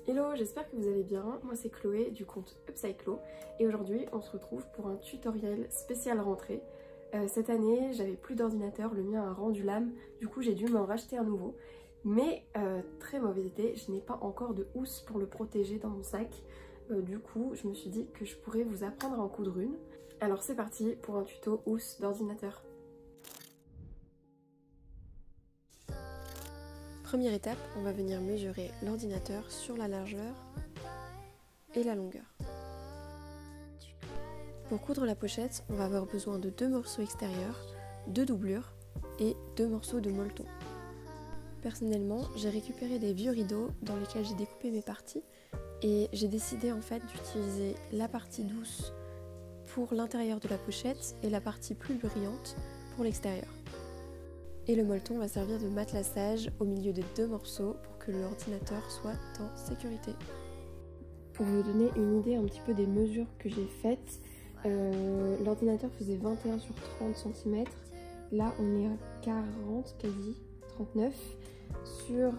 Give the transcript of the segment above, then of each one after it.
Hello, j'espère que vous allez bien. Moi c'est Chloé du compte Upcyclo et aujourd'hui on se retrouve pour un tutoriel spécial rentrée. Cette année j'avais plus d'ordinateur, le mien a rendu l'âme, du coup j'ai dû m'en racheter un nouveau. Mais très mauvaise idée, je n'ai pas encore de housse pour le protéger dans mon sac. Du coup je me suis dit que je pourrais vous apprendre à en coudre une. Alors c'est parti pour un tuto housse d'ordinateur. Première étape, on va venir mesurer l'ordinateur sur la largeur et la longueur. Pour coudre la pochette, on va avoir besoin de 2 morceaux extérieurs, 2 doublures et 2 morceaux de molleton. Personnellement, j'ai récupéré des vieux rideaux dans lesquels j'ai découpé mes parties et j'ai décidé en fait d'utiliser la partie douce pour l'intérieur de la pochette et la partie plus brillante pour l'extérieur. Et le molleton va servir de matelassage au milieu des 2 morceaux pour que l'ordinateur soit en sécurité. Pour vous donner une idée un petit peu des mesures que j'ai faites, l'ordinateur faisait 21 sur 30 cm, là on est à 40, quasi 39, sur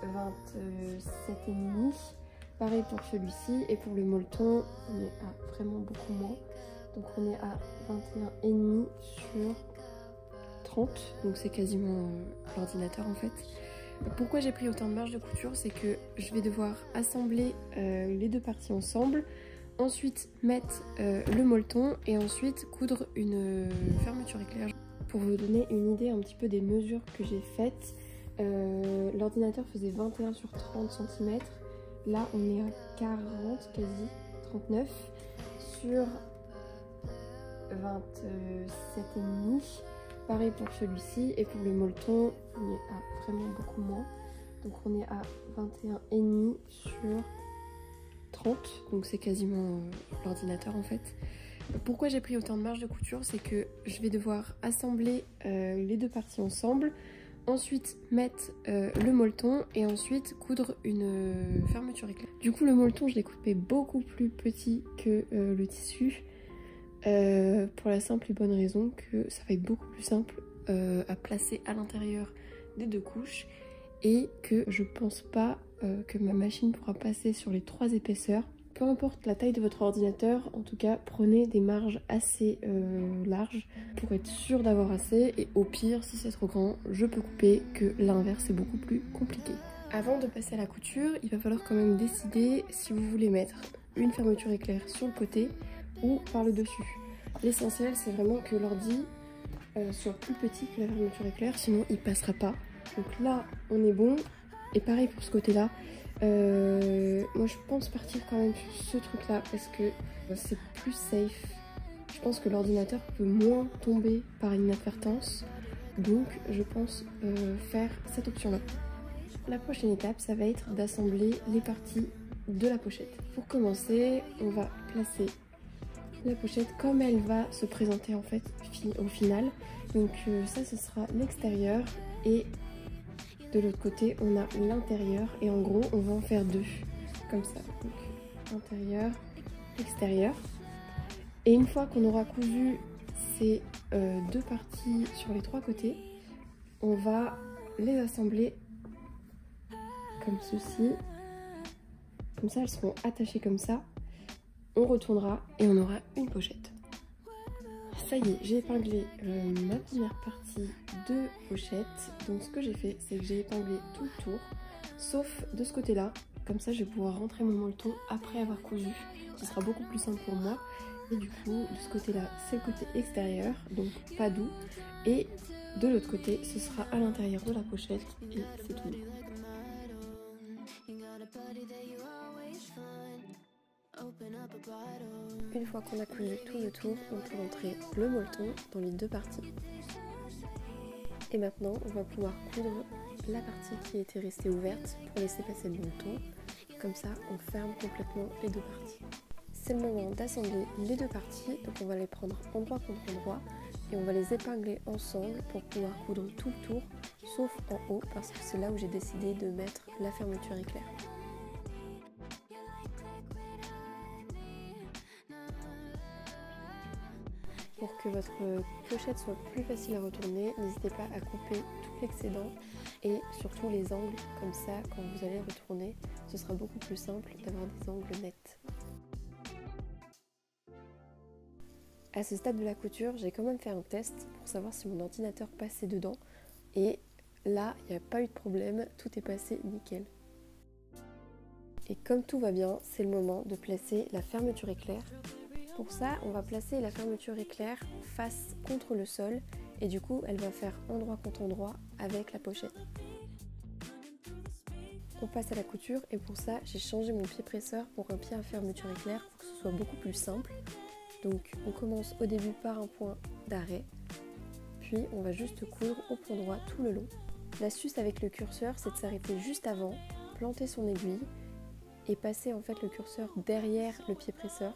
27,5. Pareil pour celui-ci, et pour le molleton on est à vraiment beaucoup moins, donc on est à 21,5 sur 30, donc c'est quasiment l'ordinateur en fait. Pourquoi j'ai pris autant de marge de couture, c'est que je vais devoir assembler les 2 parties ensemble, ensuite mettre le molleton et ensuite coudre une fermeture éclair. Pour vous donner une idée un petit peu des mesures que j'ai faites, l'ordinateur faisait 21 sur 30 cm, là on est à 40, quasi 39, sur 27,5. Pareil pour celui-ci, et pour le molleton on est à vraiment beaucoup moins, donc on est à 21,5 sur 30, donc c'est quasiment l'ordinateur en fait. Pourquoi j'ai pris autant de marge de couture, c'est que je vais devoir assembler les 2 parties ensemble, ensuite mettre le molleton et ensuite coudre une fermeture éclair. Du coup le molleton je l'ai coupé beaucoup plus petit que le tissu. Pour la simple et bonne raison que ça va être beaucoup plus simple à placer à l'intérieur des 2 couches et que je pense pas que ma machine pourra passer sur les 3 épaisseurs. Peu importe la taille de votre ordinateur, en tout cas prenez des marges assez larges pour être sûr d'avoir assez, et au pire si c'est trop grand je peux couper, que l'inverse est beaucoup plus compliqué. Avant de passer à la couture, il va falloir quand même décider si vous voulez mettre une fermeture éclair sur le côté ou par le dessus. L'essentiel c'est vraiment que l'ordi soit plus petit que la fermeture éclair, sinon il passera pas. Donc là on est bon, et pareil pour ce côté là. Moi je pense partir quand même sur ce truc là parce que c'est plus safe. Je pense que l'ordinateur peut moins tomber par inadvertance, donc je pense faire cette option là. La prochaine étape ça va être d'assembler les parties de la pochette. Pour commencer on va placer la pochette comme elle va se présenter en fait au final. Donc ça ce sera l'extérieur, et de l'autre côté on a l'intérieur, et en gros on va en faire 2 comme ça, donc intérieur, extérieur. Et une fois qu'on aura cousu ces 2 parties sur les 3 côtés, on va les assembler comme ceci, comme ça elles seront attachées comme ça. On retournera et on aura une pochette. Ça y est, j'ai épinglé ma première partie de pochette. Donc ce que j'ai fait, c'est que j'ai épinglé tout le tour, sauf de ce côté-là. Comme ça, je vais pouvoir rentrer mon molleton après avoir cousu. Ce sera beaucoup plus simple pour moi. Et du coup, de ce côté-là, c'est le côté extérieur, donc pas doux. Et de l'autre côté, ce sera à l'intérieur de la pochette, et c'est tout. Une fois qu'on a cousu tout le tour, on peut rentrer le molleton dans les 2 parties. Et maintenant, on va pouvoir coudre la partie qui était restée ouverte pour laisser passer le molleton. Comme ça, on ferme complètement les 2 parties. C'est le moment d'assembler les 2 parties, donc on va les prendre endroit contre endroit et on va les épingler ensemble pour pouvoir coudre tout le tour, sauf en haut, parce que c'est là où j'ai décidé de mettre la fermeture éclair. Pour que votre pochette soit plus facile à retourner, n'hésitez pas à couper tout l'excédent et surtout les angles, comme ça quand vous allez retourner, ce sera beaucoup plus simple d'avoir des angles nets. À ce stade de la couture, j'ai quand même fait un test pour savoir si mon ordinateur passait dedans et là, il n'y a pas eu de problème, tout est passé nickel. Et comme tout va bien, c'est le moment de placer la fermeture éclair. Pour ça, on va placer la fermeture éclair face contre le sol et du coup, elle va faire endroit contre endroit avec la pochette. On passe à la couture et pour ça, j'ai changé mon pied presseur pour un pied à fermeture éclair pour que ce soit beaucoup plus simple. Donc on commence au début par un point d'arrêt, puis on va juste coudre au point droit tout le long. L'astuce avec le curseur, c'est de s'arrêter juste avant, planter son aiguille et passer en fait le curseur derrière le pied presseur.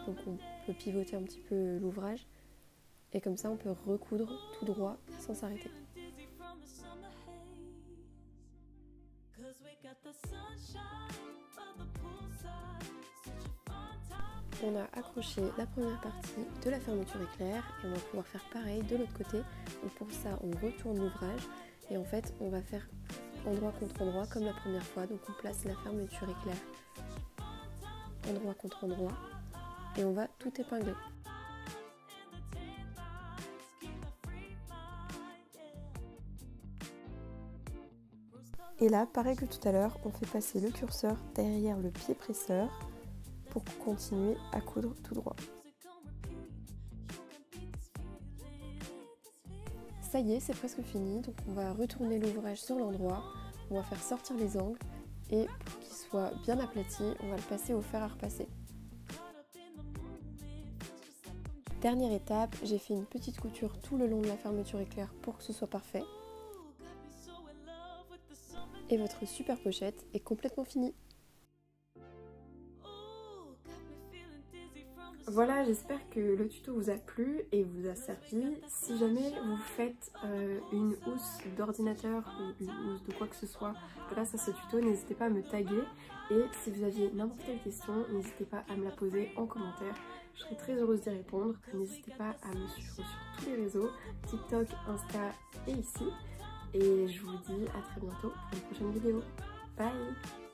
Donc on peut pivoter un petit peu l'ouvrage et comme ça on peut recoudre tout droit sans s'arrêter. On a accroché la première partie de la fermeture éclair et on va pouvoir faire pareil de l'autre côté. Donc pour ça on retourne l'ouvrage et en fait on va faire endroit contre endroit comme la première fois. Donc on place la fermeture éclair endroit contre endroit et on va tout épingler. Et là, pareil que tout à l'heure, on fait passer le curseur derrière le pied presseur pour continuer à coudre tout droit. Ça y est, c'est presque fini, donc on va retourner l'ouvrage sur l'endroit, on va faire sortir les angles et pour qu'il soit bien aplati, on va le passer au fer à repasser. Dernière étape, j'ai fait une petite couture tout le long de la fermeture éclair pour que ce soit parfait. Et votre super pochette est complètement finie. Voilà, j'espère que le tuto vous a plu et vous a servi. Si jamais vous faites une housse d'ordinateur ou une housse de quoi que ce soit grâce à ce tuto, n'hésitez pas à me taguer. Et si vous aviez n'importe quelle question, n'hésitez pas à me la poser en commentaire. Je serai très heureuse d'y répondre. N'hésitez pas à me suivre sur tous les réseaux, TikTok, Insta et ici. Et je vous dis à très bientôt pour une prochaine vidéo. Bye!